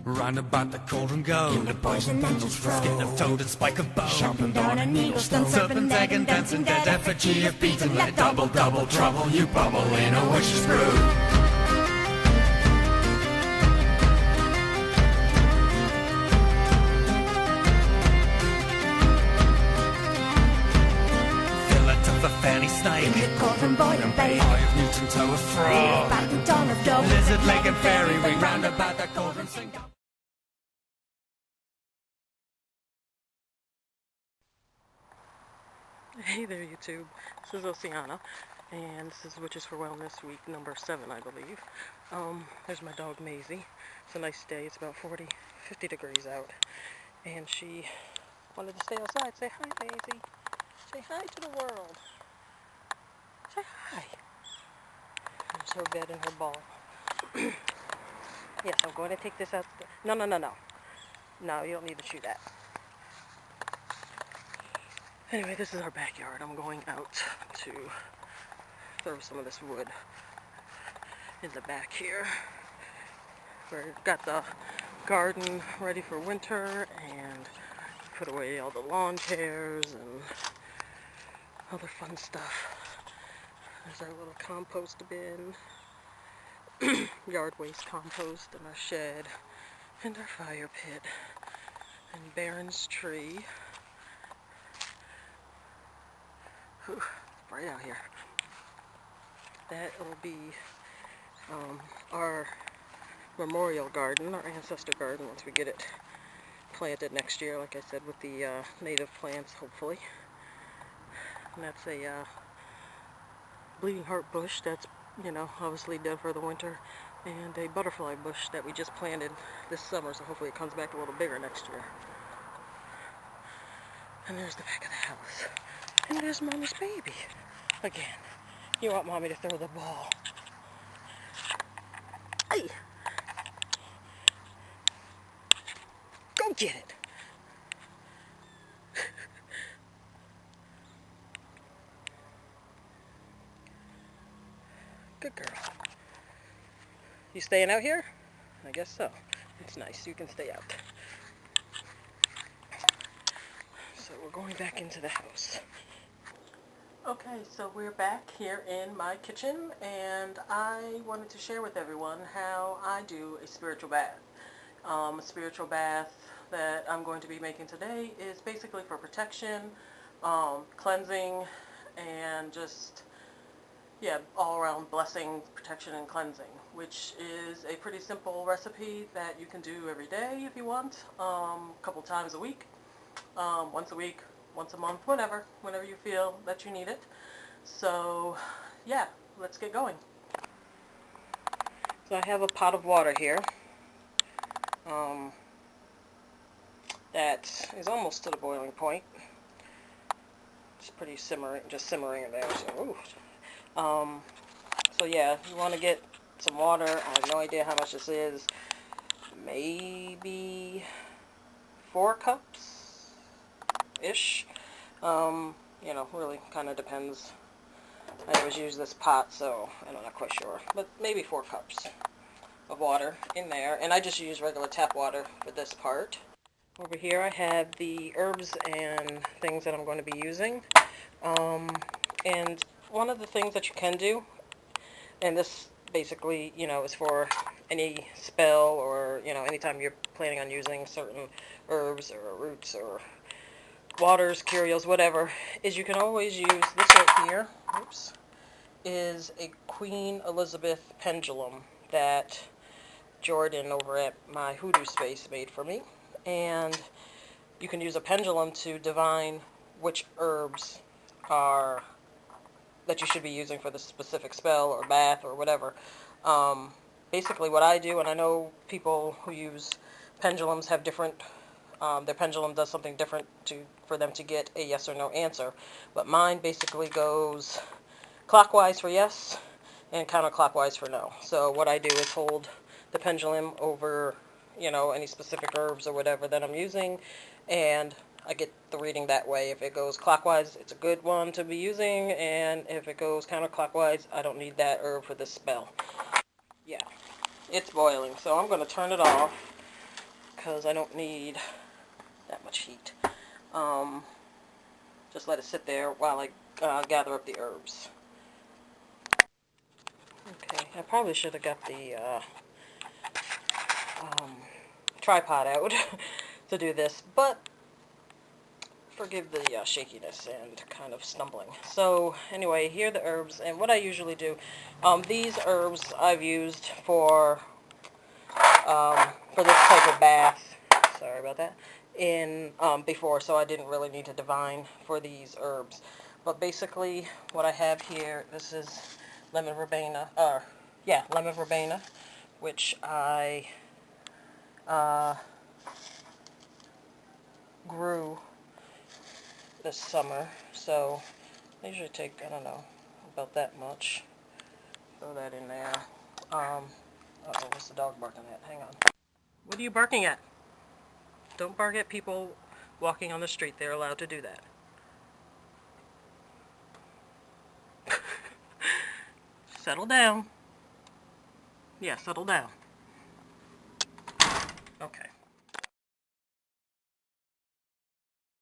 Round about the cauldron go. In the poison dungeons throw. Skin of toad and spike of bone. Sharpened on a needle stone. Serpent, dragon, dancing dead effigy of beaten. Let double trouble you bubble in a witch's brew. A fanny snake. In the cauldron boil and bake. Eye of Newton, toe of frog. About the dawn of dog. Lizard, leg and fairy ring. Round about that cauldron sing. Hey there YouTube, this is Oseaana, and this is Witches for Wellness week number 7 I believe. There's my dog Maisie. It's a nice day, it's about 50 degrees out, and she wanted to stay outside. Say hi Maisie, say hi to the world, say hi. There's her bed and her ball. Yes, I'm going to take this out. No, you don't need to chew that. Anyway, this is our backyard. I'm going out to throw some of this wood in the back here. We've got the garden ready for winter and put away all the lawn chairs and other fun stuff. There's our little compost bin, yard waste compost, and our shed, and our fire pit, and Baron's tree. Whew, it's bright out here. That will be our memorial garden, our ancestor garden, once we get it planted next year, like I said, with the native plants, hopefully. And that's a bleeding heart bush that's, obviously dead for the winter, and a butterfly bush that we just planted this summer, so hopefully it comes back a little bigger next year. And there's the back of the house. And there's Mommy's baby. Again, you want Mommy to throw the ball. Hey! Go get it! Good girl. You staying out here? I guess so. It's nice. You can stay out. So we're going back into the house. Okay, so we're back here in my kitchen, and I wanted to share with everyone how I do a spiritual bath. A spiritual bath that I'm going to be making today is basically for protection, cleansing, and just, all around blessing, protection, and cleansing, which is a pretty simple recipe that you can do every day if you want, a couple times a week, once a week, once a month, whenever you feel that you need it. So, yeah, let's get going. So I have a pot of water here that is almost to the boiling point. It's pretty simmering, just simmering in there. So yeah, you want to get some water. I have no idea how much this is. Maybe 4 cups-ish. Really kind of depends. I always use this pot, so I'm not quite sure. But maybe 4 cups of water in there. And I just use regular tap water for this part. Over here I have the herbs and things that I'm going to be using. And one of the things that you can do, and this basically, is for any spell or, anytime you're planning on using certain herbs or roots or waters, curios, whatever, is you can always use this right here. Oops. Is a Queen Elizabeth pendulum that Jordan over at my Hoodoo Space made for me. And you can use a pendulum to divine which herbs are that you should be using for the specific spell or bath or whatever. Basically what I do, and I know people who use pendulums have different, their pendulum does something different for them to get a yes or no answer. But mine basically goes clockwise for yes and counterclockwise for no. So what I do is hold the pendulum over, any specific herbs or whatever that I'm using, and I get the reading that way. If it goes clockwise, it's a good one to be using, and if it goes counterclockwise, I don't need that herb for this spell. Yeah, it's boiling, so I'm going to turn it off because I don't need that much heat. Just let it sit there while I gather up the herbs. Okay, I probably should have got the tripod out to do this, but forgive the shakiness and kind of stumbling. So anyway, here are the herbs, and what I usually do, these herbs I've used for this type of bath, sorry about that, before, so I didn't really need to divine for these herbs. But basically, what I have here, this is lemon verbena, lemon verbena, which I grew this summer, so I usually take, I don't know, about that much. Throw that in there. Uh-oh, what's the dog barking at? Hang on. What are you barking at? Don't bark at people walking on the street. They're allowed to do that. Settle down. Yeah, settle down. Okay.